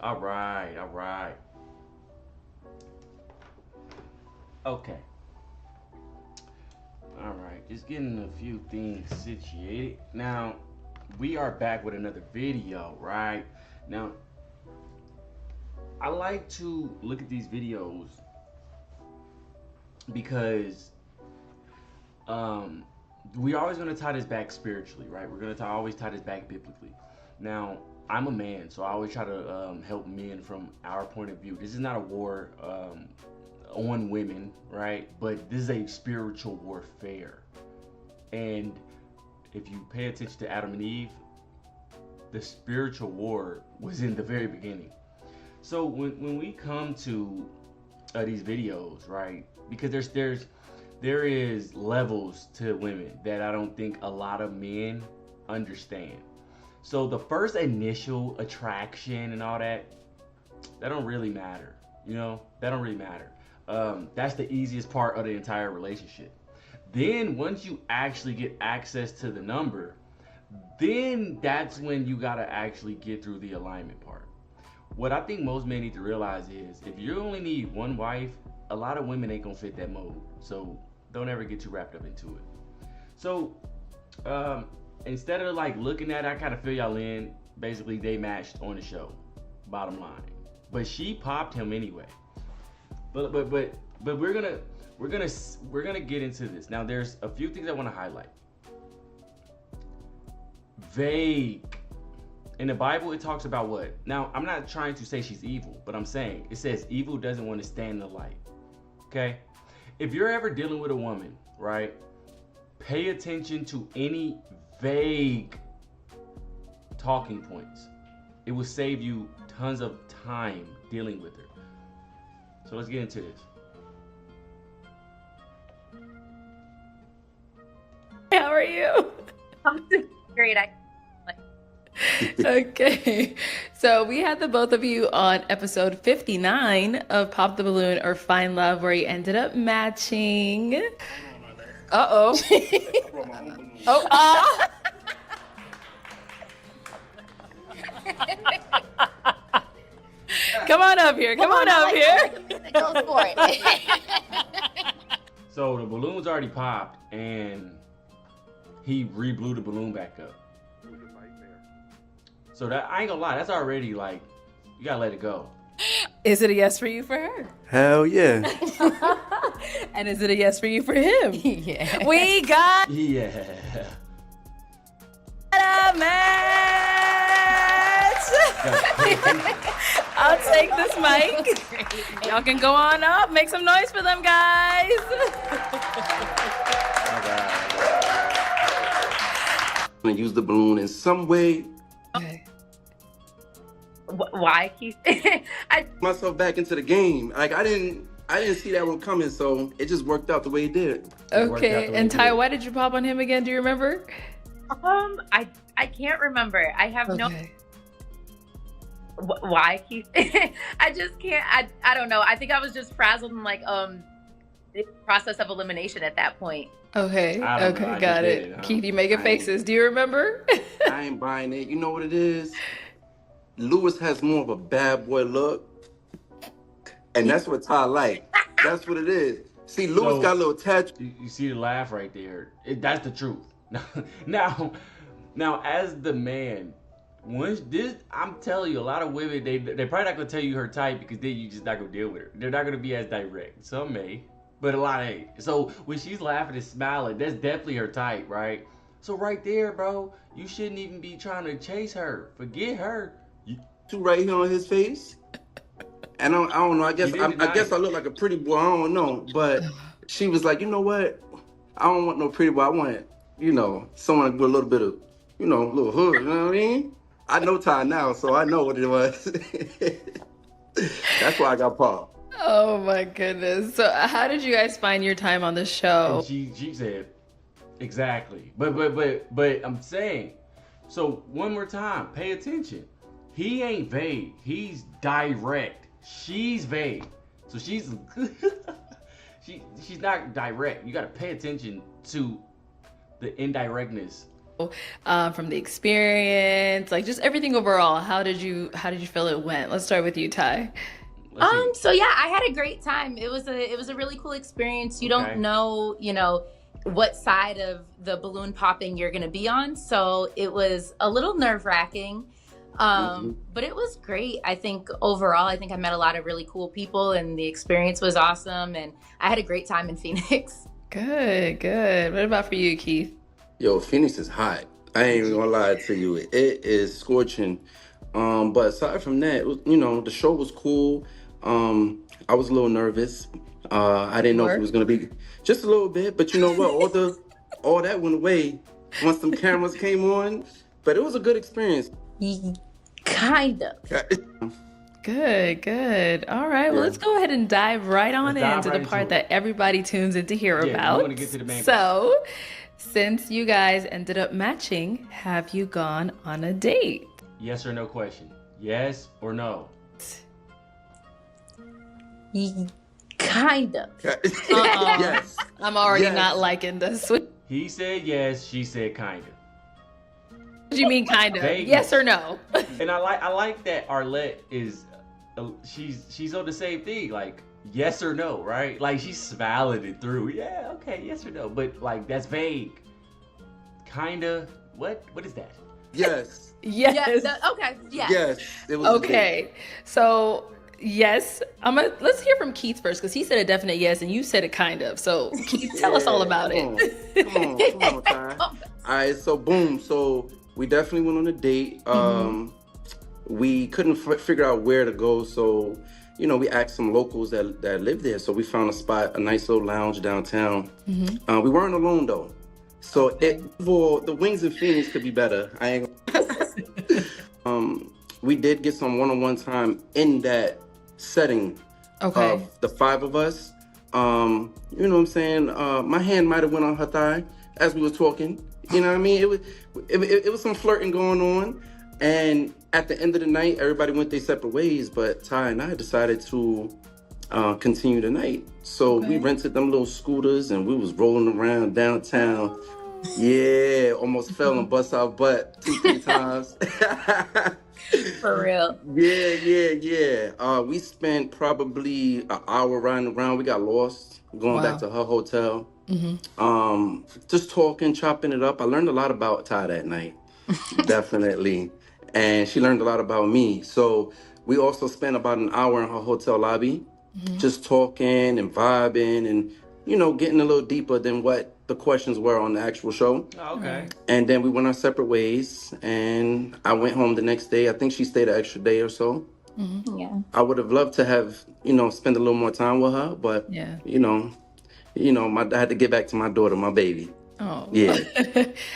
All right, all right. Okay. All right, just getting a few things situated. Now, we are back with another video, right? Now, I like to look at these videos because um, we're always going to tie this back spiritually, right? We're going to always tie this back biblically. Now, I'm a man, so I always try to help men from our point of view. This is not a war on women, right? But this is a spiritual warfare. And if you pay attention to Adam and Eve, the spiritual war was in the very beginning. So when we come to these videos, right? Because there is levels to women that I don't think a lot of men understand. So the first initial attraction and all that don't really matter. You know, that don't really matter. That's the easiest part of the entire relationship. Then once you actually get access to the number, then that's when you gotta actually get through the alignment part. What I think most men need to realize is if you only need one wife, a lot of women ain't gonna fit that mold. So don't ever get too wrapped up into it. So instead of like looking at it, I kind of fill y'all in. Basically, they matched on the show. Bottom line, but she popped him anyway. But we're gonna get into this. Now, there's a few things I want to highlight. Vague. In the Bible, it talks about what? Now, I'm not trying to say she's evil, but I'm saying it says evil doesn't want to stand in the light. Okay? If you're ever dealing with a woman, right? Pay attention to any vague talking points. It will save you tons of time dealing with her. So let's get into this. How are you? I'm doing great. Okay, so we had the both of you on episode 59 of Pop the Balloon or Find Love, where you ended up matching. Uh-oh. Oh. Come on up here. Come on up here. Go for it. So the balloon's already popped, and he re-blew the balloon back up. So that, I ain't gonna lie, that's already like, you gotta let it go. Is it a yes for you for her? Hell yeah. And is it a yes for you for him? Yeah. We got Yeah. a match! I'll take this mic. Y'all can go on up, make some noise for them guys. I'm gonna use the balloon in some way. Okay. Why, Keith? I Myself back into the game. Like I didn't see that one coming, so it just worked out the way it did. Okay, and Ty, why did you pop on him again? Do you remember? I can't remember. I have no. Okay. Why, Keith? I just can't. I don't know. I think I was just frazzled in like the process of elimination at that point. Okay, I don't know. I got just did it. it, huh? Keith, you making I faces. Do you remember? I ain't buying it. You know what it is? Lewis has more of a bad boy look, and that's what Ty like. That's what it is. See, Lewis So- got a little tattoo. You see the laugh right there. That's the truth. Now, as the man, once this, I'm telling you, a lot of women, they're probably not gonna tell you her type because then you just not gonna deal with her. They're not gonna be as direct. Some may, but a lot ain't. So when she's laughing and smiling, that's definitely her type, right? So right there, bro, you shouldn't even be trying to chase her. Forget her. Right here on his face, and I don't know. I guess I look like a pretty boy. I don't know, but she was like, you know what? I don't want no pretty boy. I want, someone with a little bit of, a little hood. You know what I mean? I know Ty now, so I know what it was. That's why I got popped. Oh my goodness. So how did you guys find your time on the show? And she said, exactly. But I'm saying, so one more time, pay attention. He ain't vague. He's direct. She's vague. So she's she's not direct. You got to pay attention to the indirectness from the experience, like just everything overall. How did you feel it went? Let's start with you, Ty. Let's see. So yeah, I had a great time. It was a really cool experience. You don't Okay. know, what side of the balloon popping you're gonna be on. So it was a little nerve-wracking. Mhm. But it was great. I think overall, I think I met a lot of really cool people and the experience was awesome and I had a great time in Phoenix. Good, good. What about for you, Keith? Yo, Phoenix is hot. I ain't even gonna lie to you. It is scorching. But aside from that, it was, the show was cool. I was a little nervous. I didn't know if it Or was gonna be just a little bit, but you know what? All that went away once some cameras came on. But it was a good experience. Kind of. good, good. All right, well, Yeah. let's go ahead and dive right on Let's dive into right the into part it. that everybody tunes in to hear Yeah, we about. want to get to the main. So, since you guys ended up matching, have you gone on a date? Yes or no question. Yes or no. Kind of. Yes. I'm already Yes. not liking this. What He said yes. She said kinda. do you mean kind of? Vagueness. Yes or no? And I like that Arlette is, she's on the same thing. Like yes or no, right? Like she's smiling it through. Yeah, okay, yes or no. But like that's vague. Kinda. What? What is that? Yes. Yes. Okay. Yeah. Yes. It was Okay. So, yes, let's hear from Keith first because he said a definite yes and you said a kind of. So, Keith, tell us all about Come it. on, come on, Ty. All right, so boom. So we definitely went on a date. We couldn't figure out where to go, so we asked some locals that live there. So we found a spot, a nice little lounge downtown. We weren't alone though, so for the wings in Phoenix could be better. I ain't. We did get some one-on-one time in that setting Okay. of the five of us. You know what I'm saying? My hand might have went on her thigh as we was talking. You know what I mean? It was some flirting going on. And at the end of the night, everybody went their separate ways. But Ty and I decided to continue the night. So we Okay. rented them little scooters and we was rolling around downtown. Yeah, almost fell and bust our butt 2-3 times. For real. Yeah. We spent probably an hour riding around. We got lost going Wow. back to her hotel. Just talking, chopping it up. I learned a lot about Ty that night, definitely, and she learned a lot about me. So we also spent about an hour in her hotel lobby, just talking and vibing, and getting a little deeper than what the questions were on the actual show. Oh, okay. And then we went our separate ways, and I went home the next day. I think she stayed an extra day or so. Yeah. I would have loved to have, spend a little more time with her, but Yeah. I had to get back to my daughter, my baby. Oh. Yeah.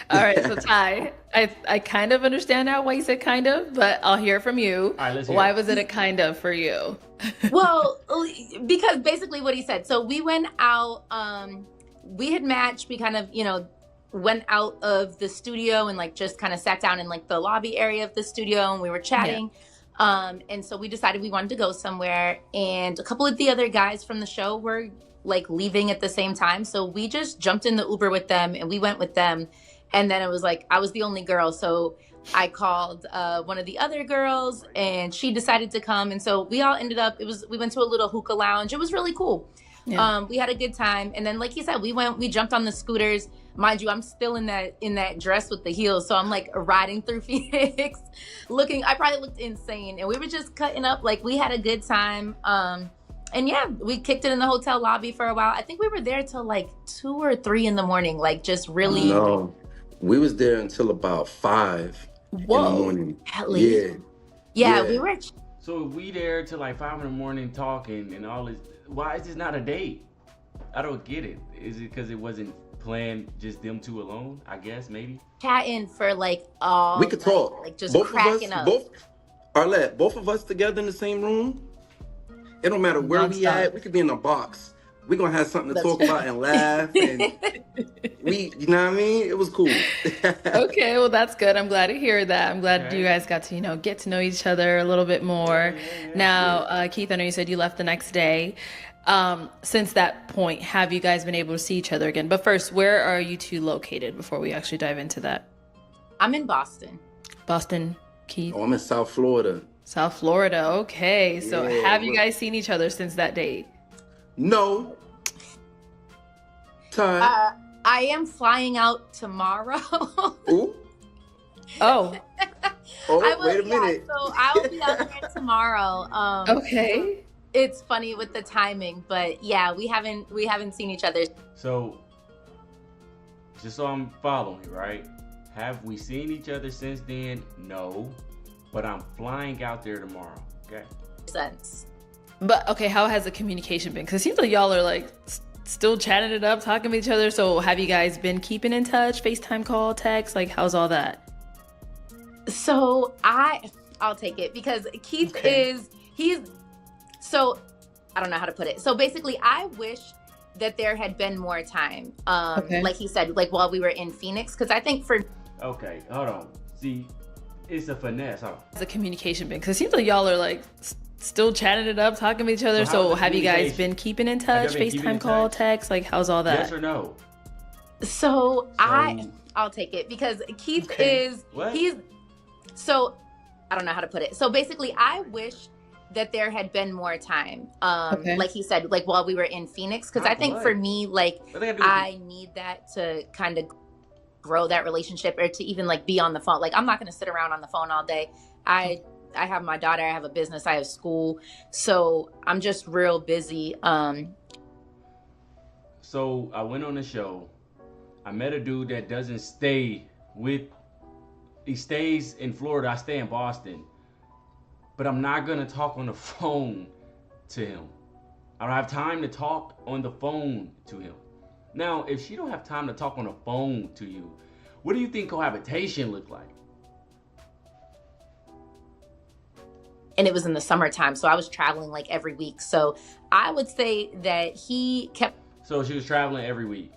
All right. So, Ty, I kind of understand now why you said kind of, but I'll hear from you. All right, let's hear Why it. was it a kind of for you? Well, because basically what he said. So we went out, we had matched, we kind of, went out of the studio and like just kind of sat down in like the lobby area of the studio and we were chatting. And so we decided we wanted to go somewhere and a couple of the other guys from the show were like leaving at the same time. So we just jumped in the Uber with them and we went with them. And then it was like, I was the only girl. So I called one of the other girls and she decided to come. And so we all ended up, we went to a little hookah lounge. It was really cool. Yeah. We had a good time. And then, like he said, we jumped on the scooters. Mind you, I'm still in that dress with the heels. So I'm like riding through Phoenix I probably looked insane. And we were just cutting up. Like we had a good time. And yeah, we kicked it in the hotel lobby for a while. I think we were there till like 2 or 3 in the morning. Like just really. No, we was there until about 5 in the Whoa. morning. At least. Yeah. We were. So if we there till like 5 in the morning talking and all this, why is this not a date? I don't get it. Is it because it wasn't planned, just them two alone? I guess maybe. Chatting for like all. We could talk. Like just both cracking of us, up. Arlette, both of us together in the same room. It don't matter where we Nonstop. at. We could be in a box. We gonna have something to That's talk about and laugh. And you know what I mean? It was cool. Okay, well that's good. I'm glad to hear that. I'm glad Okay. you guys got to, get to know each other a little bit more. Now, Keith, I know you said you left the next day. Since that point, have you guys been able to see each other again? But first, where are you two located before we actually dive into that? I'm in Boston. Boston, Keith. Oh, I'm in South Florida. South Florida. Okay. So Yeah, have you guys seen each other since that date? No. Time. I am flying out tomorrow. Ooh. Oh, Oh, wait a minute. So I'll be out there tomorrow. okay. It's funny with the timing, but yeah, we haven't seen each other. So, just so I'm following, right? Have we seen each other since then? No. But I'm flying out there tomorrow, okay? Since. But okay, how has the communication been? Because it seems like y'all are like still chatting it up, talking with each other. So have you guys been keeping in touch? FaceTime call, text? Like, how's all that? So I'll take it because Keith so I don't know how to put it. So basically, I wish that there had been more time. Like he said, like while we were in Phoenix, because I think for Okay, hold on. See, it's a finesse, huh? How's the communication been? Because it seems like y'all are like still chatting it up, talking with each other. So So have you guys been keeping in touch? Have y'all been keeping in FaceTime call, touch? text? Like, how's all that? Yes or no? so I'll take it because Keith What? so I don't know how to put it. So basically, I wish that there had been more time. Like he said, like while we were in Phoenix, because I think What? for me, like What they gotta do with I need that to kind of grow that relationship or to even like be on the phone. Like I'm not going to sit around on the phone all day. I have my daughter, I have a business, I have school. So I'm just real busy. So I went on the show. I met a dude that doesn't stay he stays in Florida. I stay in Boston. But I'm not gonna talk on the phone to him. I don't have time to talk on the phone to him. Now, if she don't have time to talk on the phone to you, what do you think cohabitation look like? And it was in the summertime, so I was traveling like every week. So I would say that he kept. So she was traveling every week.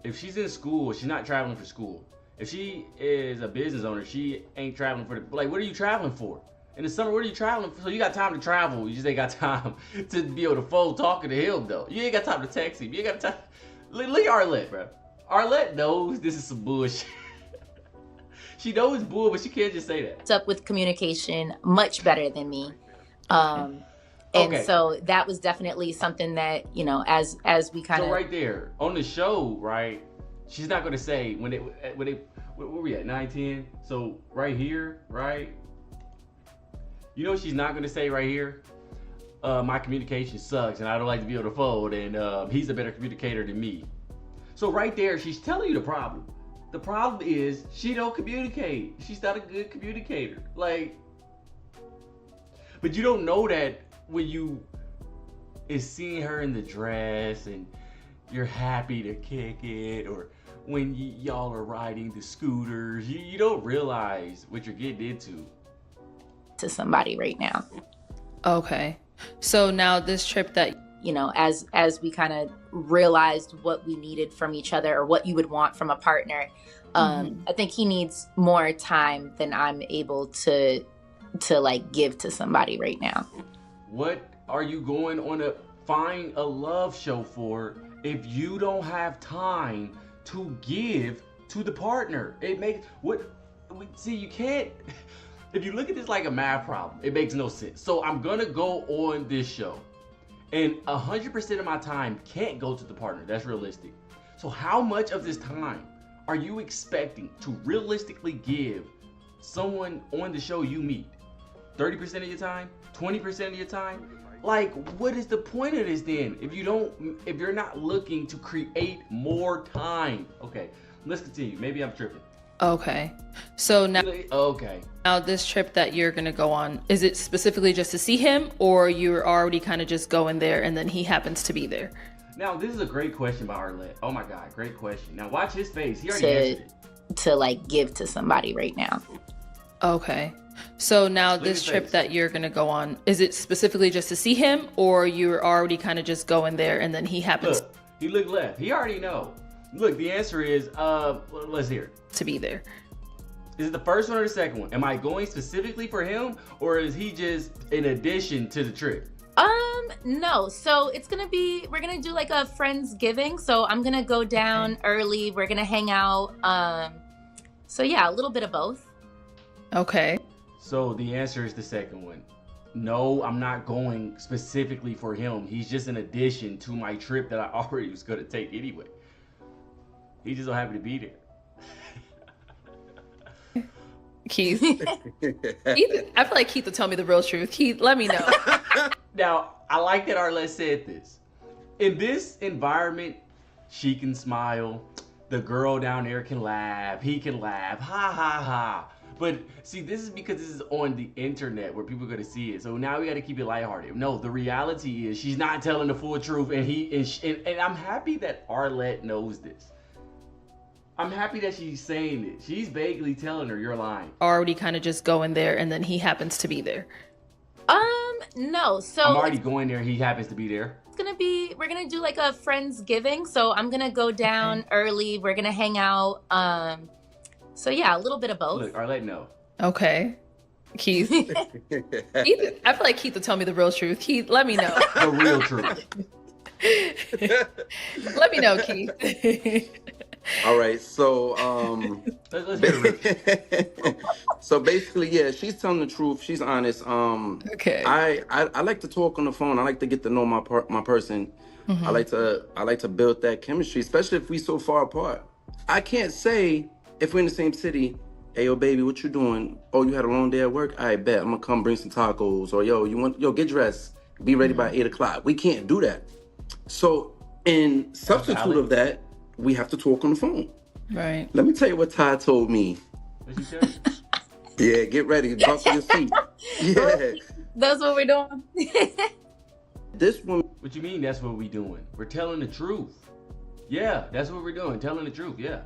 If she's in school, she's not traveling for school. If she is a business owner, she ain't traveling for like, what are you traveling for? In the summer, what are you traveling for? So you got time to travel. You just ain't got time to be able to phone talking to him, though. You ain't got time to text him. You ain't got time. Look at Arlette, bro. Arlette knows this is some bullshit. She knows it's bull, but she can't just say that. Up with communication much better than me. And so that was definitely something that, you know, as we kind of. So right there on the show, right? She's not gonna say when where we at 9-10. So right here, right? You know she's not gonna say right here. My communication sucks, and I don't like to be on the phone, and he's a better communicator than me. So right there, she's telling you the problem. The problem is she don't communicate. She's not a good communicator. Like, but you don't know that when you is seeing her in the dress and you're happy to kick it, or when y'all are riding the scooters, you don't realize what you're getting into. To somebody right now. Okay. So now this trip that, you know, as we kind of realized what we needed from each other or what you would want from a partner, I think he needs more time than I'm able to like give to somebody right now. What are you going on to find a love show for if you don't have time to give to the partner? It makes you can't. If you look at this like a math problem, it makes no sense. So I'm gonna go on this show, and 100% of my time can't go to the partner. That's realistic. So how much of this time are you expecting to realistically give someone on the show you meet? 30% of your time? 20% of your time? Like, what is the point of this then? If you're not looking to create more time. Okay, let's continue. Maybe I'm tripping. okay. So now, Okay. now this trip that you're going to go on, is it specifically just to see him, or you're already kind of just going there and then he happens to be there? Now, this is a great question by Arlette. Oh my God, great question. Now watch his face. He already answered it. To like give to somebody right now. Okay. So now this trip that you're going to go on, is it specifically just to see him, or you're already kind of just going there and then he happens Look, he looked left. He already know. Look, the answer is, let's hear it. to be there? Is it the first one or the second one? Am I going specifically for him, or is he just in addition to the trip? No. So we're gonna do like a Friendsgiving. So I'm gonna go down early. We're gonna hang out. So yeah, a little bit of both. Okay. So the answer is the second one. No, I'm not going specifically for him. He's just an addition to my trip that I already was going to take anyway. He's just so happy to be there. Keith. Keith, I feel like Keith will tell me the real truth. Keith, let me know. Now, I like that Arlette said this. In this environment, she can smile. The girl down there can laugh. He can laugh. Ha ha ha. But see, this is because this is on the internet where people are gonna see it. So now we gotta keep it lighthearted. No, the reality is she's not telling the full truth, and I'm happy that Arlette knows this. I'm happy that she's saying it. She's vaguely telling her you're lying. Already kind of just going there, and then he happens to be there. No. So I'm already going there. He happens to be there. we're gonna do like a Friendsgiving. So I'm gonna go down early. We're gonna hang out. So yeah, a little bit of both. Look, Arlette, no. Okay. Keith. Keith, I feel like Keith will tell me the real truth. Keith, let me know. The real truth. Let me know, Keith. All right, so Let's hear it. so basically, yeah, she's telling the truth. She's honest. Okay. I like to talk on the phone. I like to get to know my person. I like to build that chemistry, especially if we so far apart. I can't say if we're in the same city, hey yo baby, what you doing? Oh, you had a long day at work? I bet I'm gonna come bring some tacos. Or yo, get dressed, be ready by 8:00. We can't do that. So in substitute of that, we have to talk on the phone. Right. Let me tell you what Ty told me. What'd you say? Yeah, get ready, buckle your seat. Yeah. That's what we're doing. This woman. What you mean that's what we doing? We're telling the truth. Yeah, that's what we're doing. Telling the truth, yeah.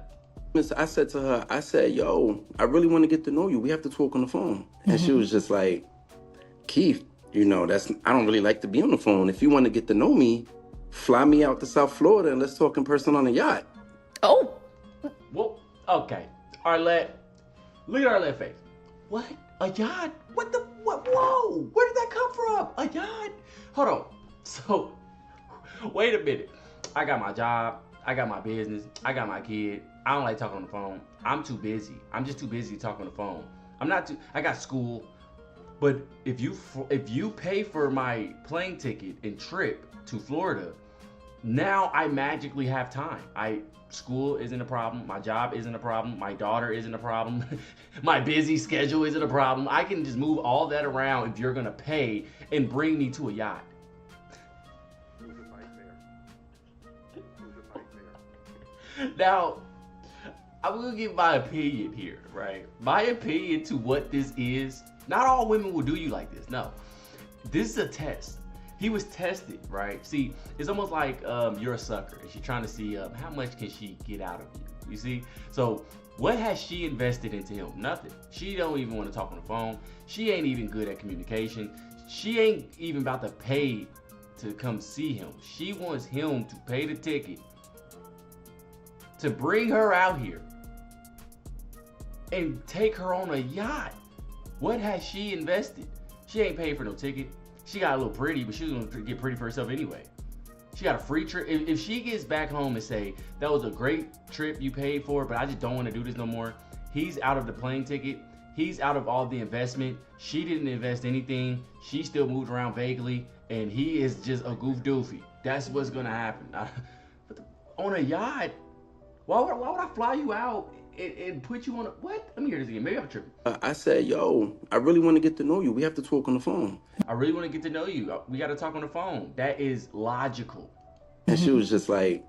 I said to her, yo, I really want to get to know you. We have to talk on the phone. And she was just like, Keith, I don't really like to be on the phone. If you want to get to know me, fly me out to South Florida and let's talk in person on a yacht. Oh. Well, okay. Arlette, look at Arlette's face. What? A yacht? What? Whoa! Where did that come from? A yacht? Hold on. So, wait a minute. I got my job. I got my business. I got my kid. I don't like talking on the phone. I'm too busy. I'm just too busy to talk on the phone. I got school. But if you pay for my plane ticket and trip to Florida, now I magically have time. School isn't a problem. My job isn't a problem. My daughter isn't a problem. My busy schedule isn't a problem. I can just move all that around if you're gonna pay and bring me to a yacht. Now, I will give my opinion here, right? My opinion to what this is. Not all women will do you like this. No, this is a test. He was tested, right? See, it's almost like you're a sucker and she's trying to see how much can she get out of you. You see? So what has she invested into him? Nothing. She don't even want to talk on the phone. She ain't even good at communication. She ain't even about to pay to come see him. She wants him to pay the ticket to bring her out here and take her on a yacht. What has she invested? She ain't paid for no ticket. She got a little pretty, but she's gonna get pretty for herself anyway. She got a free trip. If she gets back home and say, that was a great trip you paid for, but I just don't want to do this no more. He's out of the plane ticket. He's out of all the investment. She didn't invest anything. She still moved around vaguely, and he is just a goof doofy. That's what's gonna happen. But on a yacht, why would I fly you out and put you on a, what? Let me hear this again. Maybe I'm tripping. I said, yo, I really want to get to know you. We have to talk on the phone. I really want to get to know you. We got to talk on the phone. That is logical. And she was just like,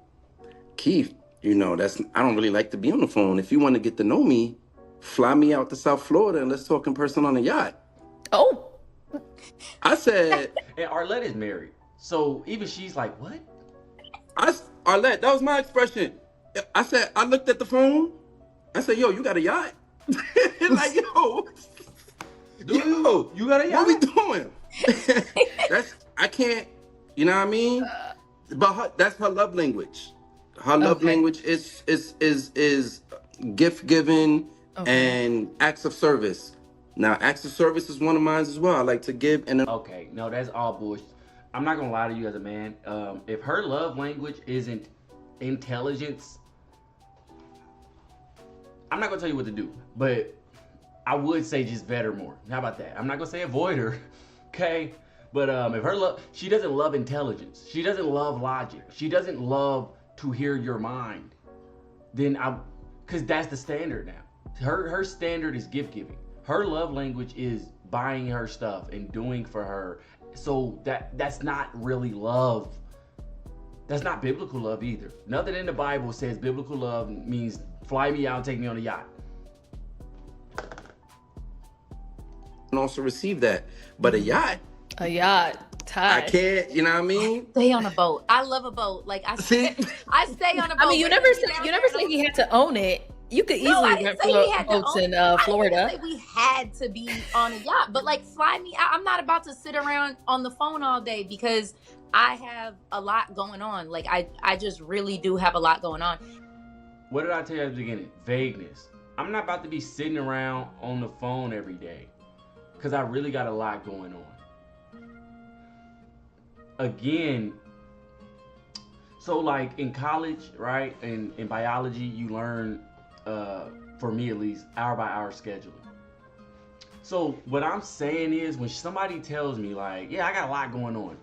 Keith, I don't really like to be on the phone. If you want to get to know me, fly me out to South Florida and let's talk in person on a yacht. Oh. I said. And Arlette is married. So even she's like, what? Arlette, that was my expression. I said, I looked at the phone. I said, yo, you got a yacht? Like, yo, you got a yacht? What we doing? I can't, you know what I mean? But that's her love language. Her love language is gift giving and acts of service. Now, acts of service is one of mine as well. I like to give and okay, no, that's all bullshit. I'm not gonna lie to you as a man. If her love language isn't intelligence, I'm not gonna tell you what to do, but I would say just vet her more. How about that? I'm not gonna say avoid her, okay? But if her love, she doesn't love intelligence. She doesn't love logic. She doesn't love to hear your mind. Then because that's the standard now. Her standard is gift giving. Her love language is buying her stuff and doing for her. So that's not really love. That's not biblical love either. Nothing in the Bible says biblical love means fly me out and take me on a yacht. And also receive that. But a yacht, Ty. I can't, you know what I mean? Stay on a boat. I love a boat. Like I See? I stay on a boat. I mean, you never say he had to own it. You could easily rent boats in Florida. I didn't say we had to be on a yacht, but like fly me out. I'm not about to sit around on the phone all day because I have a lot going on. Like I just really do have a lot going on. What did I tell you at the beginning? Vagueness. I'm not about to be sitting around on the phone every day because I really got a lot going on. Again, so like in college, right, in biology, you learn, for me at least, hour by hour scheduling. So what I'm saying is when somebody tells me like, yeah, I got a lot going on,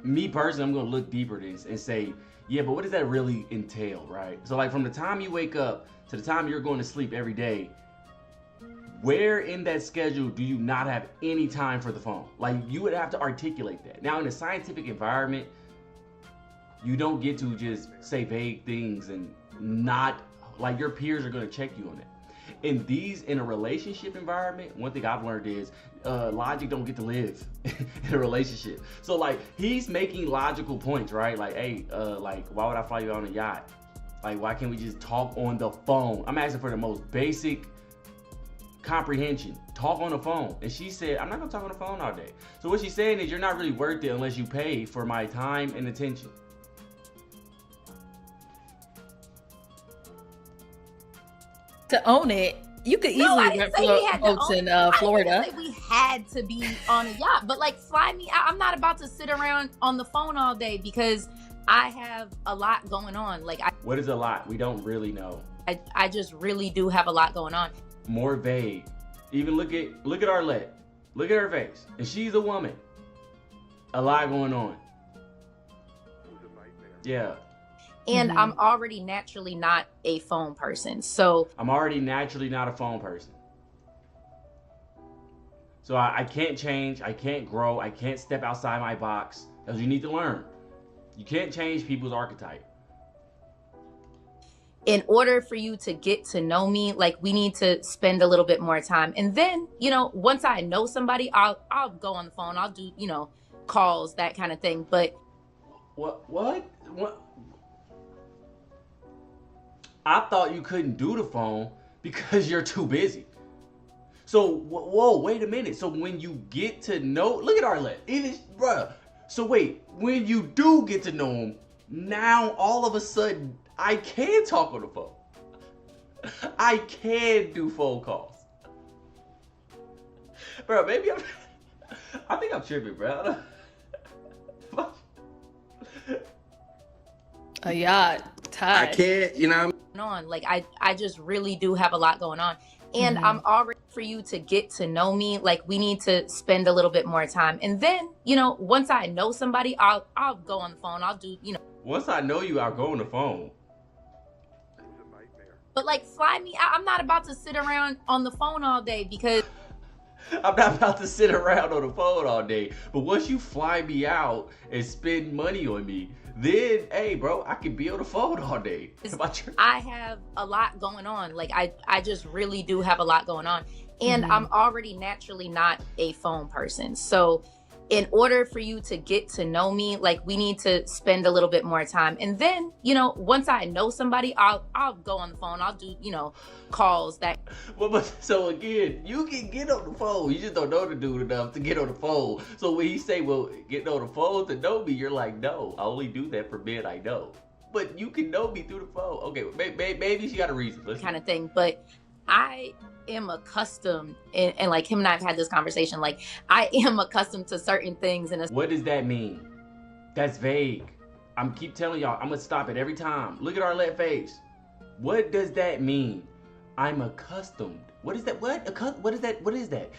me personally, I'm gonna look deeper at this and say, yeah, but what does that really entail, right? So like from the time you wake up to the time you're going to sleep every day, where in that schedule do you not have any time for the phone? Like you would have to articulate that. Now in a scientific environment, you don't get to just say vague things and not, like your peers are gonna check you on that. In a relationship environment, one thing I've learned is logic don't get to live in a relationship. So like he's making logical points, right? Like, hey, like why would I fly you on a yacht? Like why can't we just talk on the phone? I'm asking for the most basic comprehension. Talk on the phone. And she said, I'm not gonna talk on the phone all day. So what she's saying is you're not really worth it unless you pay for my time and attention. To own it, you could easily rent boats in Florida. I didn't say we had to be on a yacht, but like fly me out. I'm not about to sit around on the phone all day because I have a lot going on. Like what is a lot? We don't really know. I just really do have a lot going on. More vague. Even look at Arlette. Look at her face. And she's a woman. A lot going on. Yeah. And I'm already naturally not a phone person. So I'm already naturally not a phone person. So I can't change. I can't grow. I can't step outside my box. That's what you need to learn. You can't change people's archetype. In order for you to get to know me, like we need to spend a little bit more time. And then, once I know somebody, I'll go on the phone. I'll do, calls, that kind of thing. But what? I thought you couldn't do the phone because you're too busy. So, whoa, wait a minute. So when you get to know, look at Arlette, bruh. So wait, when you do get to know him, now all of a sudden, I can talk on the phone. I can do phone calls. Bro, maybe I think I'm tripping, bro. A yacht, Ty. I can't, on. Like I just really do have a lot going on. And I'm already, for you to get to know me, like we need to spend a little bit more time. And then, once I know somebody, I'll go on the phone. I'll do, Once I know you, I'll go on the phone. But like fly me out. I'm not about to sit around on the phone all day because I'm not about to sit around on the phone all day. But once you fly me out and spend money on me, then, hey, bro, I can be on the phone all day. I have a lot going on. Like I just really do have a lot going on. And I'm already naturally not a phone person. So in order for you to get to know me, like we need to spend a little bit more time. And then, once I know somebody, I'll go on the phone. I'll do, calls, that. Well, but so again, you can get on the phone. You just don't know the dude enough to get on the phone. So when he say, well, getting on the phone to know me, you're like, no, I only do that for men I know. But you can know me through the phone. Okay, maybe she got a reason. Kind of thing. But I am accustomed, and like him and I have had this conversation, like I am accustomed to certain things. And what does that mean? That's vague. I'm keep telling y'all, I'm gonna stop it every time. Look at Arlette's face. What does that mean? I'm accustomed. What is that? What is that? What is that?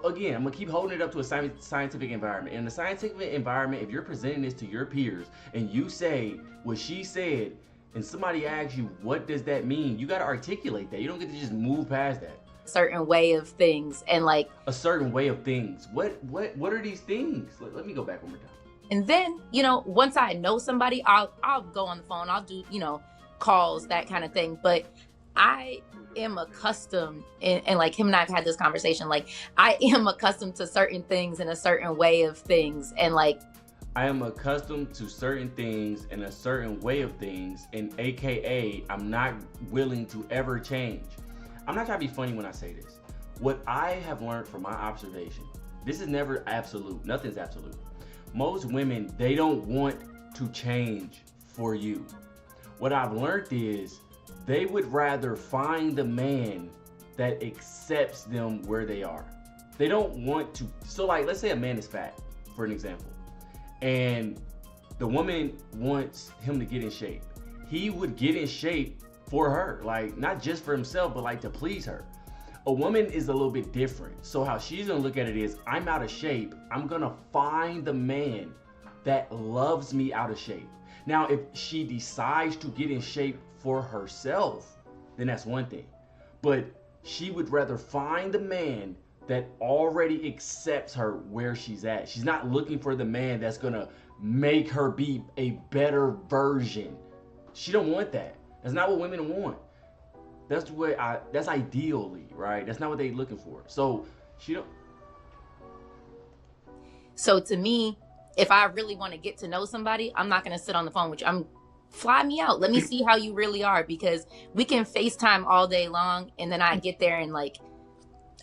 Again, I'm gonna keep holding it up to a scientific environment. In the scientific environment, if you're presenting this to your peers and you say what she said, and somebody asks you, what does that mean? You gotta articulate that. You don't get to just move past that. Certain way of things, and like a certain way of things. What are these things? Let me go back one more time. And then, you know, once I know somebody, I'll go on the phone. I'll do, you know, calls, that kind of thing. But I am accustomed, and like him and I have had this conversation, like I am accustomed to certain things and a certain way of things. And like, I am accustomed to certain things and a certain way of things, and AKA, I'm not willing to ever change. I'm not trying to be funny when I say this. What I have learned from my observation, this is never absolute. Nothing's absolute. Most women, they don't want to change for you. What I've learned is they would rather find a man that accepts them where they are. They don't want to. So like, let's say a man is fat, for an example, and the woman wants him to get in shape. He would get in shape for her, like not just for himself, but like to please her. A woman is a little bit different. So how she's gonna look at it is, I'm out of shape. I'm gonna find the man that loves me out of shape. Now, if she decides to get in shape for herself, then that's one thing. But she would rather find the man that already accepts her where she's at. She's not looking for the man that's gonna make her be a better version. She don't want that. That's not what women want. That's that's ideally, right? That's not what they're looking for. So she don't. So to me, if I really want to get to know somebody, I'm not going to sit on the phone with you. Fly me out. Let me see how you really are, because we can FaceTime all day long. And then I get there and like,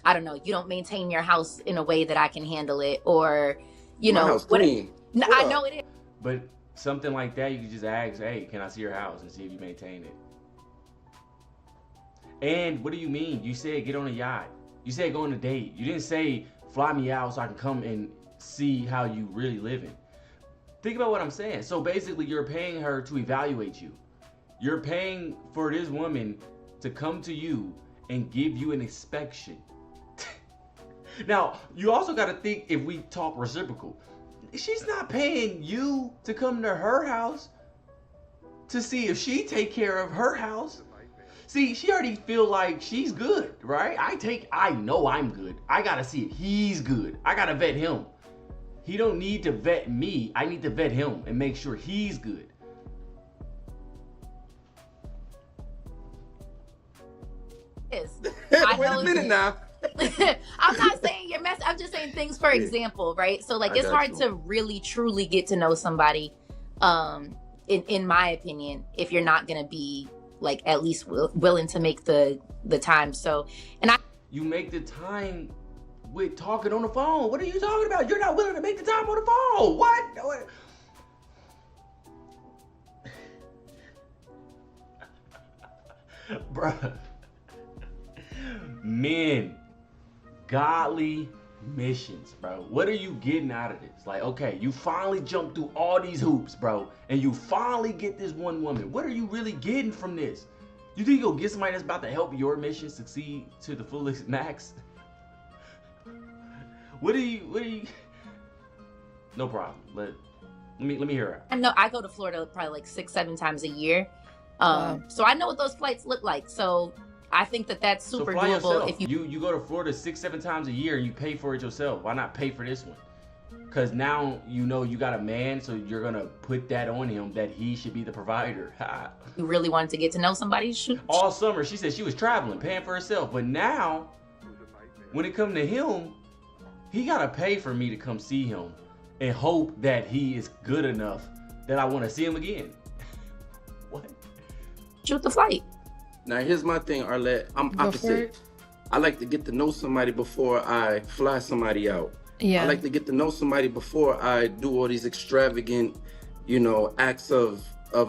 I don't know, you don't maintain your house in a way that I can handle it, or, you My know, house clean. I know it is. But something like that, you can just ask, hey, can I see your house and see if you maintain it? And what do you mean? You said get on a yacht. You said go on a date. You didn't say fly me out so I can come and see how you really living. Think about what I'm saying. So basically, you're paying her to evaluate you. You're paying for this woman to come to you and give you an inspection. Now, you also got to think, if we talk reciprocal, she's not paying you to come to her house to see if she take care of her house. See, she already feel like she's good, right? I know I'm good. I gotta see if he's good. I gotta vet him. He don't need to vet me. I need to vet him and make sure he's good. Yes. Wait a minute now. I'm not saying you're messy. I'm just saying things for example, right? So like, it's hard to really truly get to know somebody, in my opinion, if you're not gonna be like at least willing to make the time. So, and you make the time with talking on the phone. What are you talking about? You're not willing to make the time on the phone. What? Bruh. Men, godly missions, bro. What are you getting out of this? Like, okay, you finally jumped through all these hoops, bro, and you finally get this one woman. What are you really getting from this? You think you'll get somebody that's about to help your mission succeed to the fullest max? What do you? No problem. Let me hear it. I know I go to Florida probably like 6-7 times a year, so I know what those flights look like. So I think that's super doable. Yourself. If you go to Florida 6-7 times a year and you pay for it yourself. Why not pay for this one? Because now you know you got a man, so you're gonna put that on him that he should be the provider. you really wanted to get to know somebody, all summer she said she was traveling, paying for herself. But now, when it comes to him, he gotta pay for me to come see him and hope that he is good enough that I want to see him again. What? Shoot the flight. Now here's my thing, Arlette. I'm opposite. I like to get to know somebody before I fly somebody out. Yeah. I like to get to know somebody before I do all these extravagant, acts of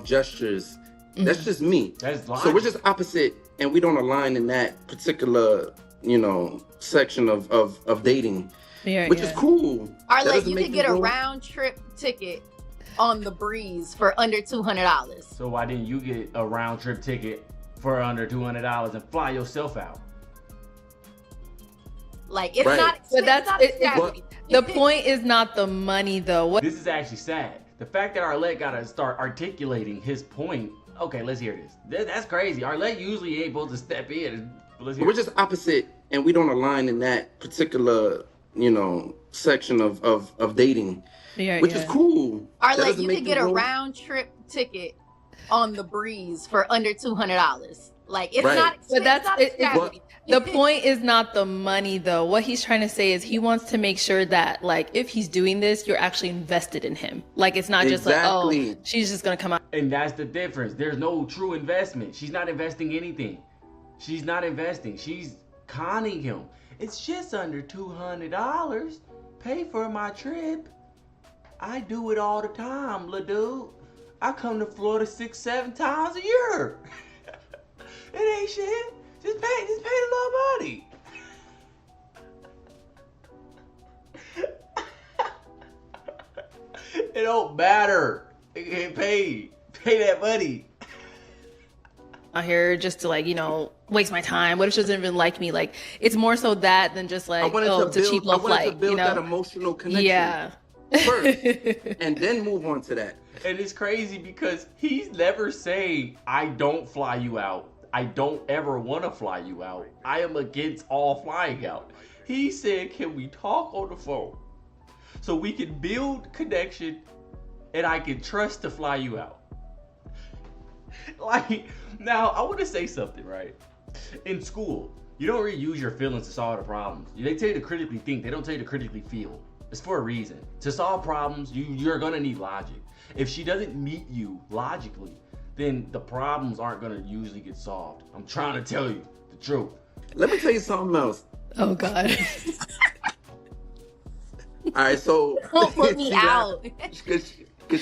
gestures. Mm-hmm. That's just me. That's logic. So we're just opposite, and we don't align in that particular, section of dating, which is cool. Arlette, you could get a round trip ticket on the breeze for under $200. So why didn't you get a round trip ticket for under $200 and fly yourself out. Like, it's Right. not. But It's that's not it, extravagant. the point is not the money though. What This is actually sad. The fact that Arlette got to start articulating his point. Okay, let's hear this. That's crazy. Arlette usually ain't supposed to step in. Let's hear We're it. just opposite, and we don't align in that particular, section of dating, Yeah, which yeah. is cool. Or That like, doesn't you make could get a grow. round trip ticket on the breeze for under $200. Like, it's Right. not. But that's it's not it- extravagant. The point is not the money though. What he's trying to say is he wants to make sure that like if he's doing this, you're actually invested in him. Like it's not just like, oh, Exactly. she's just gonna come out. And that's the difference. There's no true investment. She's not investing anything. She's not investing. She's conning him. It's just under $200. Pay for my trip. I do it all the time, little dude. I come to Florida 6-7 times a year. It ain't shit. Just pay the little money. It don't matter. Get paid. Pay that money. Out here just to like, waste my time. What if she doesn't even like me? Like it's more so that than just like, it's a cheap low flight. That emotional connection Yeah. first, and then move on to that. And it's crazy because he's never saying, I don't fly you out. I don't ever want to fly you out. I am against all flying out. He said, can we talk on the phone so we can build connection and I can trust to fly you out? Like, now I want to say something, right? In school, you don't really use your feelings to solve the problems. They tell you to critically think. They don't tell you to critically feel. It's for a reason. To solve problems, you're going to need logic. If she doesn't meet you logically, then the problems aren't going to usually get solved. I'm trying to tell you the truth. Let me tell you something else. Oh God. All right, so Don't put me out. because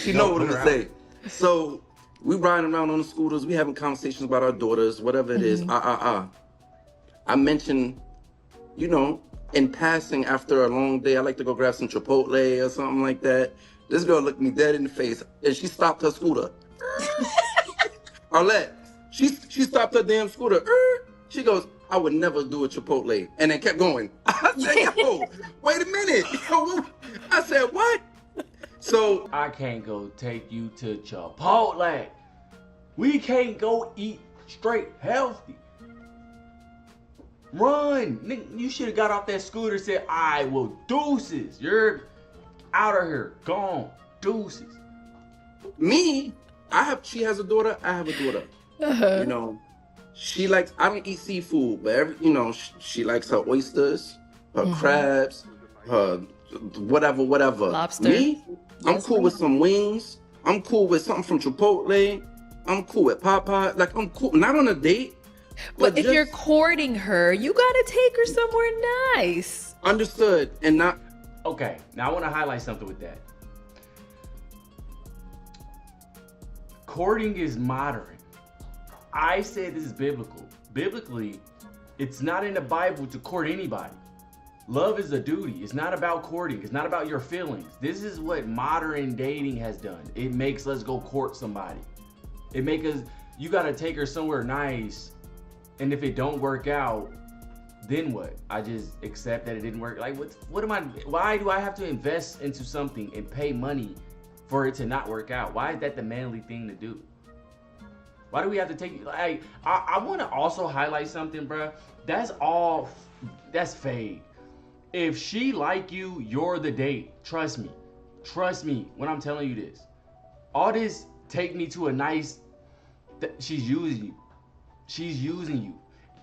she know what I'm gonna say. So we riding around on the scooters, we having conversations about our daughters, whatever it is. I mentioned, in passing after a long day, I like to go grab some Chipotle or something like that. This girl looked me dead in the face and she stopped her scooter. Arlette, she stopped her damn scooter. She goes, I would never do a Chipotle. And then kept going. I said, yo, wait a minute. Yo, I said, what? So I can't go take you to Chipotle. We can't go eat straight healthy. Run. Nigga, you should have got off that scooter and said, I will deuces. You're out of here. Gone. Deuces. me, she has a daughter, I have a daughter. She likes, I don't eat seafood, but she likes her oysters, her crabs, her whatever. Lobster. Me, I'm cool with some wings. I'm cool with something from Chipotle. I'm cool with Popeye. Like, I'm cool. Not on a date. But if just you're courting her, you gotta take her somewhere nice. understood and not. Okay, now I want to highlight something with that. Courting is modern. I said this is biblical. Biblically, it's not in the Bible to court anybody. Love is a duty. It's not about courting. It's not about your feelings. This is what modern dating has done. It makes let's go court somebody. It makes us, you got to take her somewhere nice. And if it don't work out, then what? I just accept that it didn't work. Like, why do I have to invest into something and pay money for it to not work out? Why is that the manly thing to do? Why do we have to take, like, I want to also highlight something, bro. That's fake. If she like you, you're the date. Trust me. Trust me when I'm telling you this. All this take me to a nice, she's using you. She's using you.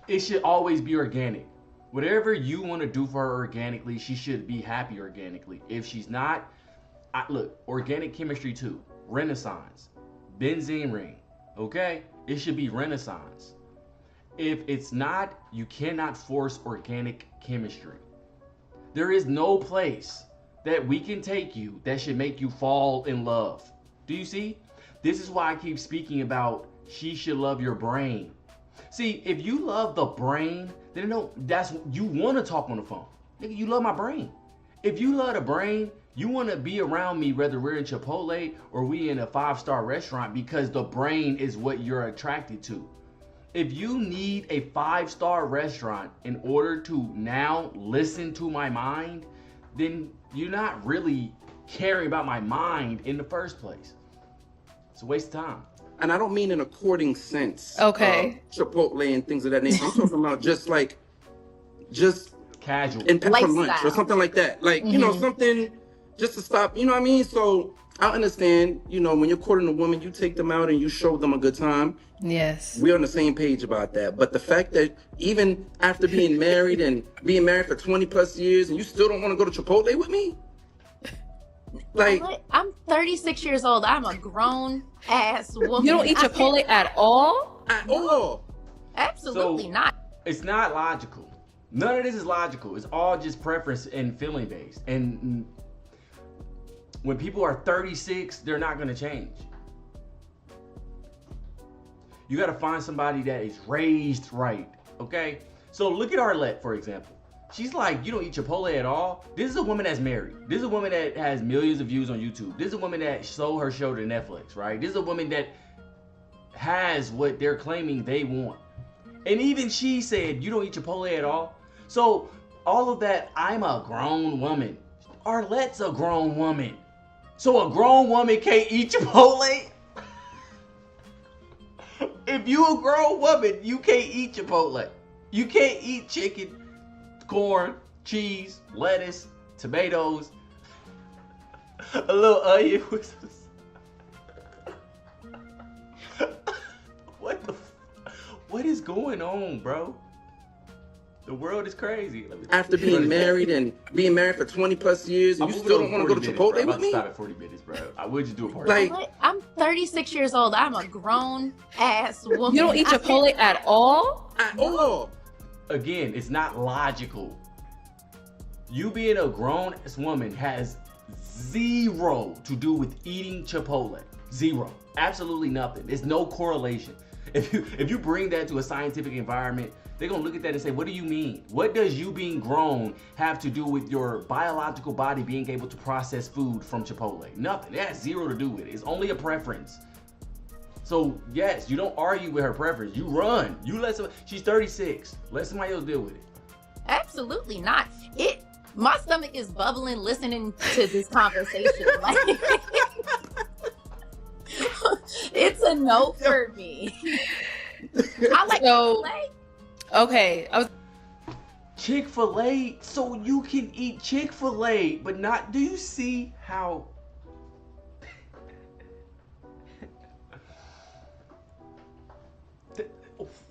It should always be organic. Whatever you want to do for her organically, she should be happy organically. If she's not, look, organic chemistry too. Renaissance. Benzene ring. Okay? It should be Renaissance. If it's not, you cannot force organic chemistry. There is no place that we can take you that should make you fall in love. Do you see? This is why I keep speaking about she should love your brain. See, if you love the brain, then you want to talk on the phone. Nigga, you love my brain. If you love the brain, you want to be around me whether we're in Chipotle or we in a 5-star restaurant because the brain is what you're attracted to. If you need a 5-star restaurant in order to now listen to my mind, then you're not really caring about my mind in the first place. It's a waste of time. And I don't mean in a courting sense. Okay. Chipotle and things of that nature. I'm talking about just casual and pepper Lifestyle. lunch or something like that. Like, you know, something just to stop, you know what I mean? So I understand, you know, when you're courting a woman, you take them out and you show them a good time. Yes. We're on the same page about that. But the fact that even after being married and being married for 20 plus years and you still don't want to go to Chipotle with me? Like, I'm 36 years old. I'm a grown ass woman. You don't eat Chipotle at all? at all. Absolutely So, not. It's not logical. None of this is logical. It's all just preference and feeling based. And when people are 36, they're not going to change. You got to find somebody that is raised right, okay? So look at Arlette, for example. She's like, you don't eat Chipotle at all? This is a woman that's married. This is a woman that has millions of views on YouTube. This is a woman that sold her show to Netflix, right? This is a woman that has what they're claiming they want. And even she said, you don't eat Chipotle at all? So all of that, I'm a grown woman. Arlette's a grown woman. So a grown woman can't eat Chipotle? If you a grown woman, you can't eat Chipotle. You can't eat chicken, corn, cheese, lettuce, tomatoes, a little onion with what is going on, bro? The world is crazy. After being married and being married for 20 plus years and you still don't want to go to Chipotle with me? Stop at 40 minutes, bro. I would just do a part. Like, I'm 36 years old. I'm a grown ass woman. You don't eat Chipotle at all? at all. Again, it's not logical. You being a grown ass woman has zero to do with eating Chipotle. Zero. Absolutely nothing. There's no correlation. If you bring that to a scientific environment, they're gonna look at that and say, what do you mean? What does you being grown have to do with your biological body being able to process food from Chipotle? Nothing. It has zero to do with it. It's only a preference. So yes, you don't argue with her preference. You run. You let somebody, she's 36. Let somebody else deal with it. Absolutely not. My stomach is bubbling listening to this conversation. Like, it's a no for me. I like Chipotle. Okay. Chick-fil-A, so you can eat Chick-fil-A, but not, do you see how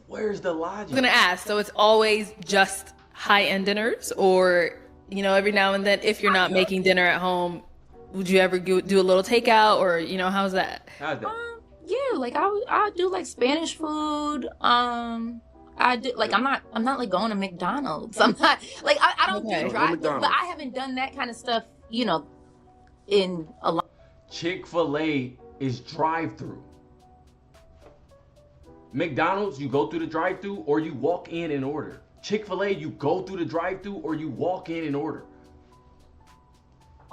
where's the logic? I was gonna ask, so it's always just high-end dinners, or, you know, every now and then, if you're not making dinner at home, would you ever do a little takeout, or, you know, how's that? How's that? Yeah, like I do like Spanish food. I do like I'm not like going to McDonald's. I'm not like I don't Okay. do drive, but I haven't done that kind of stuff, you know, in a long. Chick-fil-A is drive-through. McDonald's, you go through the drive-through or you walk in and order. Chick-fil-A, you go through the drive-through or you walk in and order.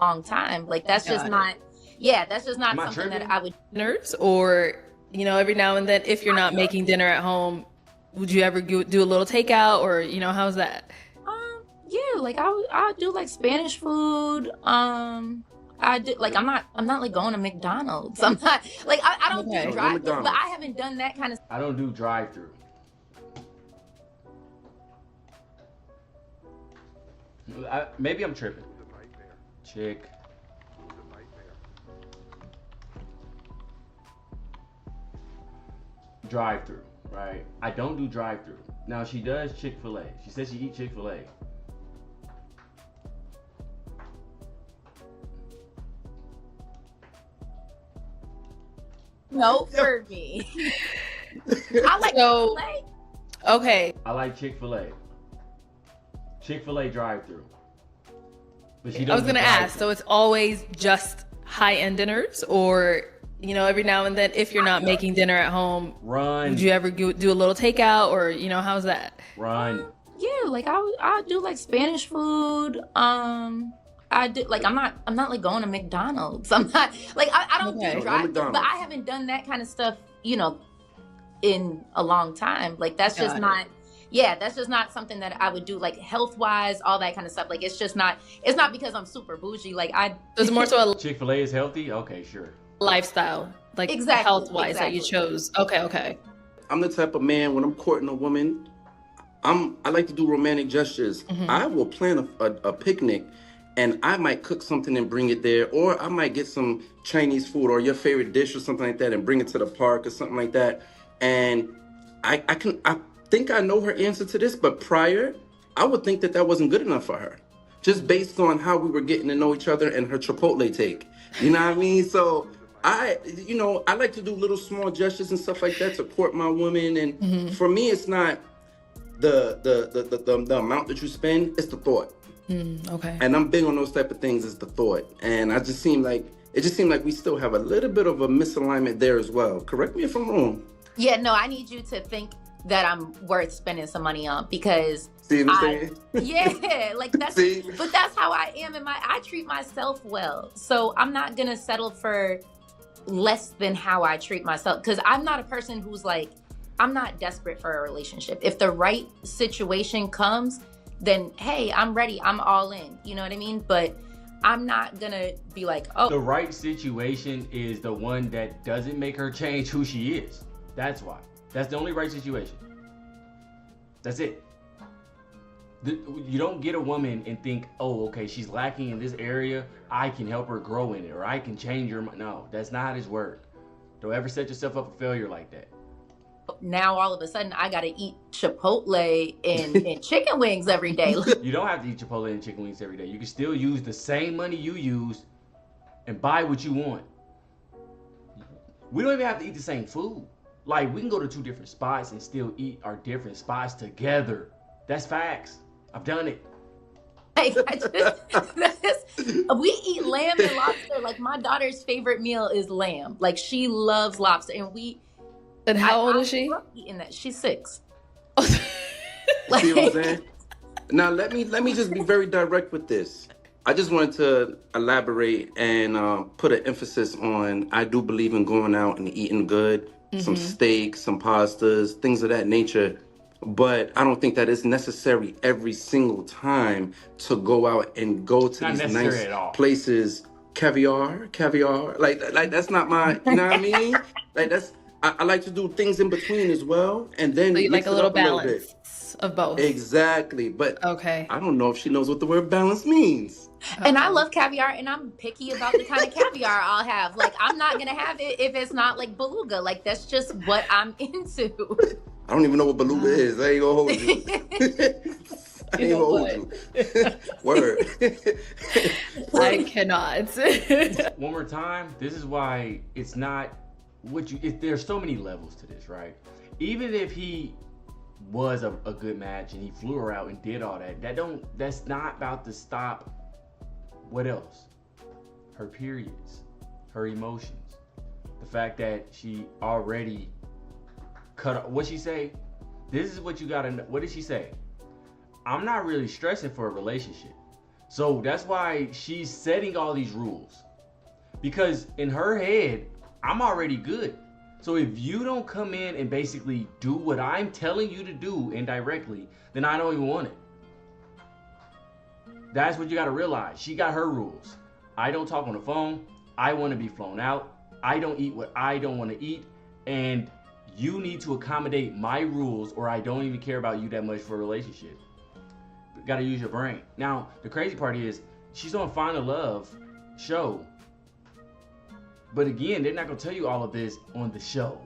Long time. Like that's just not. Yeah, that's just not Am I something tripping? that I would. Dinners, or, you know, every now and then, if you're not making dinner at home, would you ever do a little takeout, or, you know, how's that? Yeah, like I do like Spanish food. I do like I'm not like going to McDonald's. I'm not like I don't Okay. do drive, McDonald's. but I haven't done that kind of. I don't do drive-through. Maybe I'm tripping. Chick. Drive-through, right? I don't do drive-through. Now she does Chick-fil-A. She says she eats Chick-fil-A. No for me. I like So- Chick-fil-A. Okay. I like Chick-fil-A. Chick-fil-A drive-through. But she I was doesn't gonna do ask, drive-through. so it's always just high-end dinners, or, you know, every now and then, if you're not making dinner at home, Run. would you ever do a little takeout, or, you know, how's that? Run. Yeah, like I do like Spanish food. I do like I'm not like going to McDonald's. I'm not like I don't Okay. do drive, McDonald's. but I haven't done that kind of stuff, you know, in a long time. Like that's just not, yeah, that's just not something that I would do, like health wise, all that kind of stuff. Like it's not because I'm super bougie. Like There's more to a Chick-fil-A is healthy? Okay, sure. lifestyle, like Exactly, health wise that exactly. you chose. Okay. I'm the type of man, when I'm courting a woman, I like to do romantic gestures. I will plan a picnic, and I might cook something and bring it there, or I might get some Chinese food or your favorite dish or something like that and bring it to the park or something like that. And I think I know her answer to this, but prior, I would think that wasn't good enough for her, just based on how we were getting to know each other and her Chipotle take. You know what I mean? So I like to do little small gestures and stuff like that to court my woman. And for me, it's not the amount that you spend, it's the thought. Okay. And I'm big on those type of things, is the thought. And it just seemed like we still have a little bit of a misalignment there as well. Correct me if I'm wrong. Yeah, no, I need you to think that I'm worth spending some money on, because See what I'm saying? yeah, like that's See? but that's how I am I treat myself well. So I'm not gonna settle for less than how I treat myself, because I'm not a person who's like, I'm not desperate for a relationship. If the right situation comes, then hey, I'm ready, I'm all in. You know what I mean? But I'm not gonna be like, oh, The right situation is the one that doesn't make her change who she is. That's why. That's the only right situation. That's it. You don't get a woman and think, oh, okay, she's lacking in this area, I can help her grow in it, or I can change her. No, that's not how this works. Don't ever set yourself up for failure like that. now all of a sudden I gotta eat Chipotle and chicken wings every day. You don't have to eat Chipotle and chicken wings every day. You can still use the same money you use and buy what you want. We don't even have to eat the same food. Like, we can go to 2 different spots and still eat our different spots together. That's facts. I've done it. Like, we eat lamb and lobster. Like, my daughter's favorite meal is lamb. Like, she loves lobster, and And how old is she? grew up eating that. She's 6. See what I'm saying? Now let me just be very direct with this. I just wanted to elaborate and put an emphasis on, I do believe in going out and eating good, some steak, some pastas, things of that nature. But I don't think that it's necessary every single time to go out and go to these nice places. Caviar, like that's not my, you know what I mean? Like I like to do things in between as well, and then So you like mix a it little up a little balance bit. of both. Exactly, but Okay. I don't know if she knows what the word balance means. And I love caviar, and I'm picky about the kind of caviar I'll have. Like, I'm not gonna have it if it's not like beluga. Like, that's just what I'm into. I don't even know what beluga is. I ain't gonna hold you. I ain't gonna hold you. Word. I cannot. One more time, this is why it's not what you, there's so many levels to this, right? Even if he was a good match and he flew her out and did all that, that's not about to stop. What else? Her periods, her emotions, the fact that she already cut. What she say? This is what you gotta know. What did she say? I'm not really stressing for a relationship. So that's why she's setting all these rules, because in her head, I'm already good. So if you don't come in and basically do what I'm telling you to do indirectly, then I don't even want it. That's what you got to realize. She got her rules. I don't talk on the phone. I want to be flown out. I don't eat what I don't want to eat. And you need to accommodate my rules, or I don't even care about you that much for a relationship. You got to use your brain. Now, the crazy part is she's on Find a Love show. But again, they're not going to tell you all of this on the show.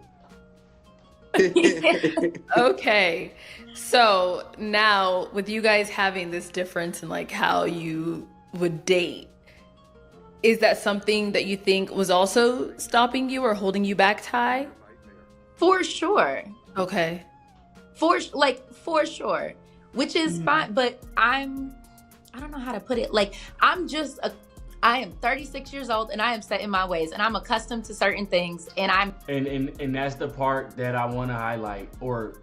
Okay, so now with you guys having this difference in like how you would date, is that something that you think was also stopping you or holding you back, Ty? For sure. Okay. For sure. Which is fine, but I don't know how to put it. Like, I am 36 years old and I am set in my ways and I'm accustomed to certain things, and and that's the part that I want to highlight. Or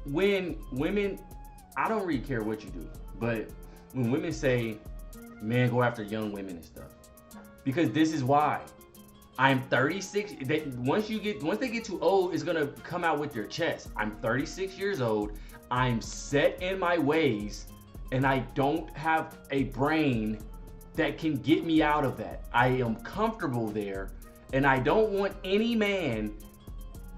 when women, I don't really care what you do, but when women say, man, go after young women and stuff, because this is why. I'm 36. Once they get too old, it's gonna come out with their chest. I'm 36 years old. I'm set in my ways, and I don't have a brain that can get me out of that. I am comfortable there, and I don't want any man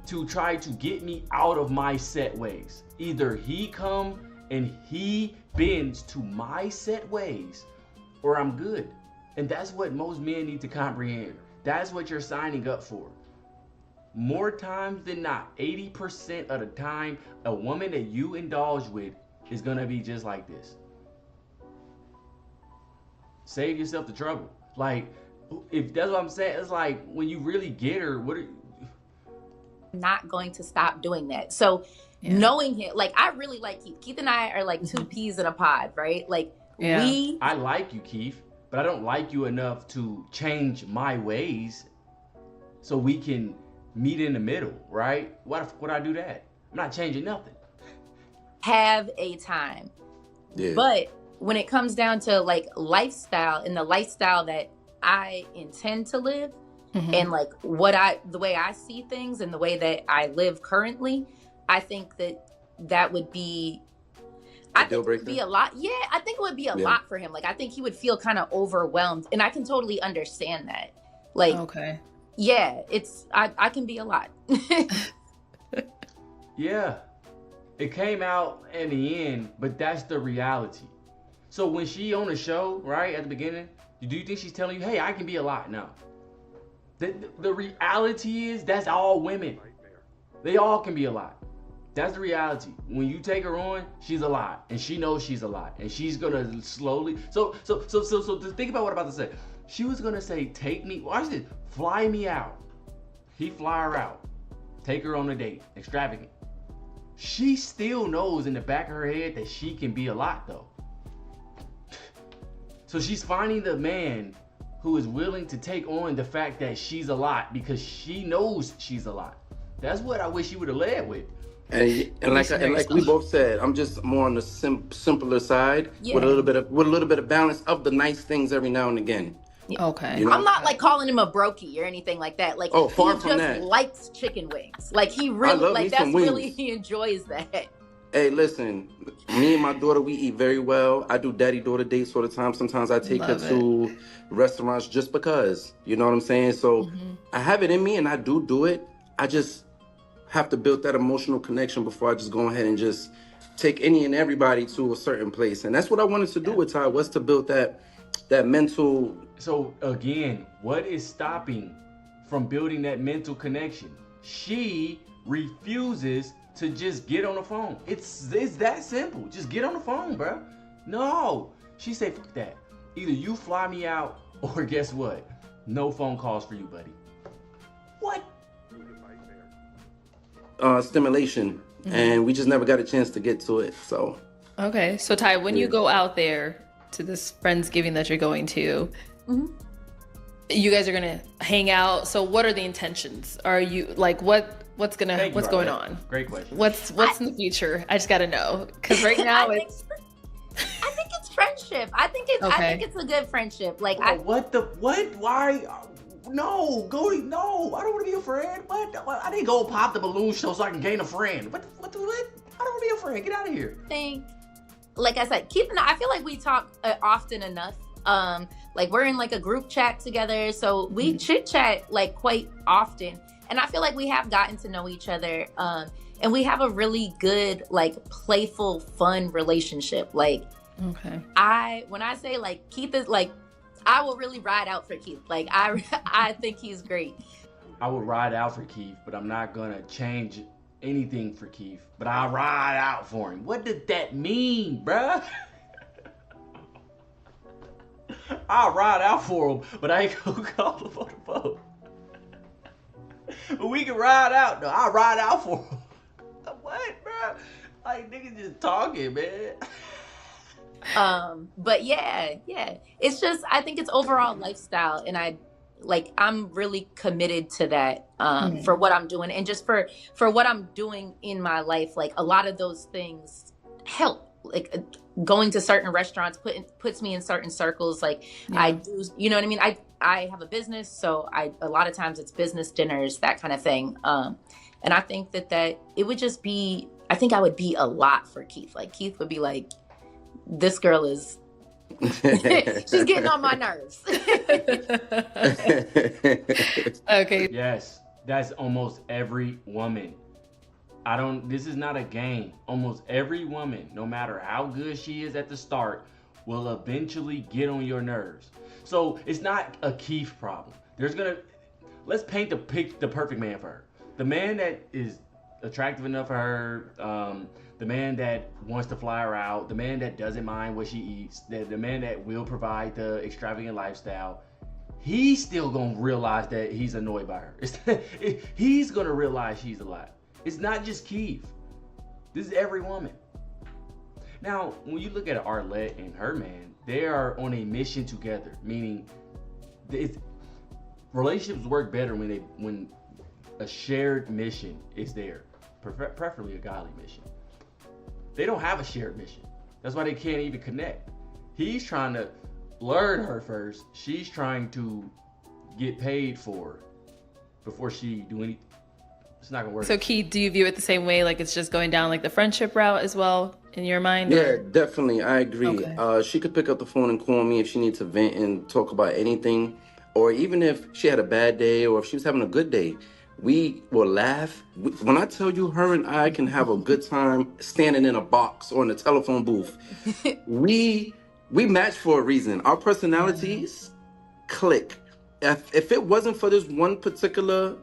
to try to get me out of my set ways. Either he come and he bends to my set ways, or I'm good. And that's what most men need to comprehend. That's what you're signing up for. More times than not, 80% of the time, a woman that you indulge with is gonna be just like this. Save yourself the trouble. Like, if that's what I'm saying, it's like when you really get her, not going to stop doing that. So knowing him, like, I really like Keith. Keith and I are like two peas in a pod, right? Like, I like you, Keith, but I don't like you enough to change my ways so we can meet in the middle, right? What would I do that? I'm not changing nothing. Have a time. Yeah. But when it comes down to like lifestyle and the lifestyle that I intend to live, and like the way I see things and the way that I live currently, I think that would be, I think it would be a lot. Yeah, I think it would be a lot for him. Like, I think he would feel kind of overwhelmed, and I can totally understand that. Like, yeah, I can be a lot. Yeah, it came out in the end, but that's the reality. So when she on the show, right, at the beginning, do you think she's telling you, hey, I can be a lot? No. The reality is that's all women. They all can be a lot. That's the reality. When you take her on, she's a lot, and she knows she's a lot, and she's gonna slowly. So think about what I'm about to say. She was gonna say, take me. Watch this. Fly me out. He fly her out. Take her on a date. Extravagant. She still knows in the back of her head that she can be a lot, though. So she's finding the man who is willing to take on the fact that she's a lot because she knows she's a lot. That's what I wish she would have led with. And like we both said, I'm just more on the simpler side with a little bit of balance of the nice things every now and again. Okay. You know? I'm not like calling him a brokey or anything like that. Like, far he from just that. Likes chicken wings. Like, he really like that's really, he enjoys that. Hey, listen, me and my daughter, we eat very well. I do daddy-daughter dates all the time. Sometimes I take her to restaurants just because, you know what I'm saying? So I have it in me and I do it. I just have to build that emotional connection before I just go ahead and just take any and everybody to a certain place. And that's what I wanted to do with Ty, was to build that mental. So again, what is stopping from building that mental connection? She refuses to just get on the phone. It's that simple. Just get on the phone, bro. No. She said, fuck that. Either you fly me out, or guess what? No phone calls for you, buddy. What? Stimulation. And we just never got a chance to get to it. So. Okay. So Ty, when you go out there to this Friendsgiving that you're going to, you guys are gonna hang out. So what are the intentions? Are you like what's going on? Great question. What's in the future? I just got to know, because right now I think it's friendship. I think it's a good friendship. Like, what? Why? No, I don't want to be a friend. What? I didn't go pop the balloon show so I can gain a friend. What? I don't want to be a friend. Get out of here. Like I said, Keith and I feel like we talk often enough. Like, we're in like a group chat together, so we chit chat like quite often. And I feel like we have gotten to know each other. And we have a really good, like, playful, fun relationship. Like, when I say like Keith is like, I will really ride out for Keith. Like, I think he's great. I would ride out for Keith, but I'm not gonna change anything for Keith. But I'll ride out for him. What did that mean, bruh? I'll ride out for him, but I ain't gonna call him on the phone. But we can ride out, though. I'll ride out for him. What, bruh? Like, niggas just talking, man. But yeah. It's just, I think it's overall lifestyle, and I'm really committed to that for what I'm doing, and just for what I'm doing in my life. Like, a lot of those things help. like going to certain restaurants puts me in certain circles. Like I do, you know what I mean? I have a business, so a lot of times it's business dinners, that kind of thing. And I think that it would just be, I think I would be a lot for Keith. Like Keith would be like, this girl is, she's getting on my nerves. Okay. Yes, that's almost every woman. This is not a game. Almost every woman, no matter how good she is at the start, will eventually get on your nerves. So it's not a Keith problem. Let's paint the perfect man for her. The man that is attractive enough for her, the man that wants to fly her out, the man that doesn't mind what she eats, the man that will provide the extravagant lifestyle. He's still gonna realize that he's annoyed by her. He's gonna realize she's a lot. It's not just Keith. This is every woman. Now, when you look at Arlette and her man, they are on a mission together. Meaning, relationships work better when a shared mission is there, preferably a godly mission. They don't have a shared mission. That's why they can't even connect. He's trying to learn her first. She's trying to get paid for her before she do anything. It's not gonna work. So Keith, do you view it the same way? Like it's just going down like the friendship route as well in your mind? Yeah, definitely. I agree. Okay. She could pick up the phone and call me if she needs to vent and talk about anything. Or even if she had a bad day or if she was having a good day. We will laugh. When I tell you her and I can have a good time standing in a box or in a telephone booth, we match for a reason. Our personalities click. If it wasn't for this one particular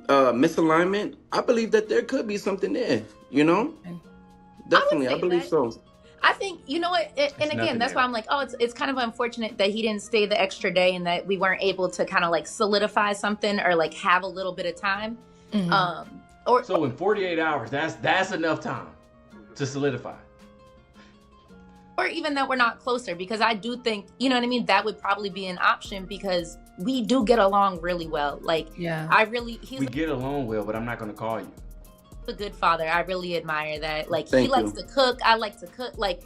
misalignment, I believe that there could be something there, you know? Definitely, I believe so. I think, you know what, and again, that's why I'm like, oh, it's kind of unfortunate that he didn't stay the extra day and that we weren't able to kind of like solidify something or like have a little bit of time. Mm-hmm. So in 48 hours, that's enough time to solidify. Or even that we're not closer, because I do think, you know what I mean, that would probably be an option because we do get along really well. Like, We get along well, but I'm not going to call you. A good father. I really admire that. Like Thank he likes you. to cook. I like to cook. Like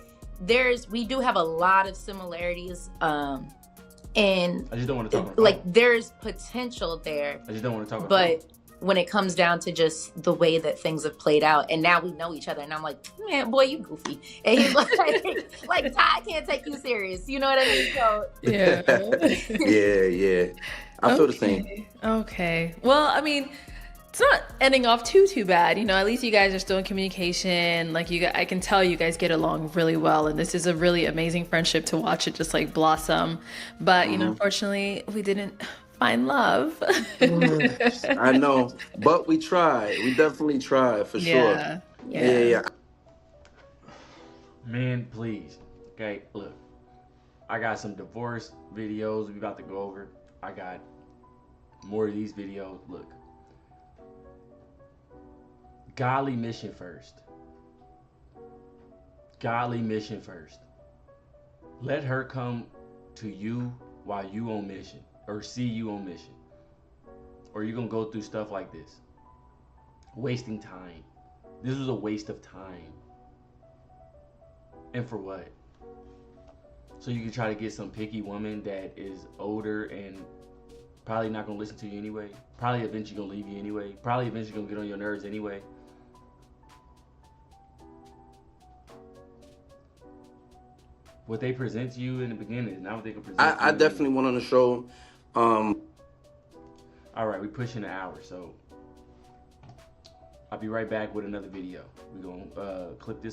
we do have a lot of similarities. And I just don't want to talk about like there's potential there. I just don't want to talk about But when it comes down to just the way that things have played out, and now we know each other, and I'm like, man, boy, you goofy. And he's like Ty can't take you serious. You know what I mean? So yeah. I feel the same. Okay. Well, I mean, it's not ending off too bad. You know, at least you guys are still in communication. Like I can tell you guys get along really well, and this is a really amazing friendship to watch it just like blossom. But you know, unfortunately, we didn't find love. I know, but we tried. We definitely tried for sure. Yeah. Man, please. Okay, look. I got some divorce videos we about to go over. I got more of these videos. Look. Godly mission first. Godly mission first. Let her come to you while you on mission, or see you on mission, or you're gonna go through stuff like this. Wasting time. This was a waste of time. And for what? So you can try to get some picky woman that is older and probably not gonna listen to you anyway. Probably eventually gonna leave you anyway. Probably eventually gonna get on your nerves anyway. What they present to you in the beginning is not what they can present to you. I definitely went on the show. All right, we're pushing an hour, so I'll be right back with another video. We're gonna clip this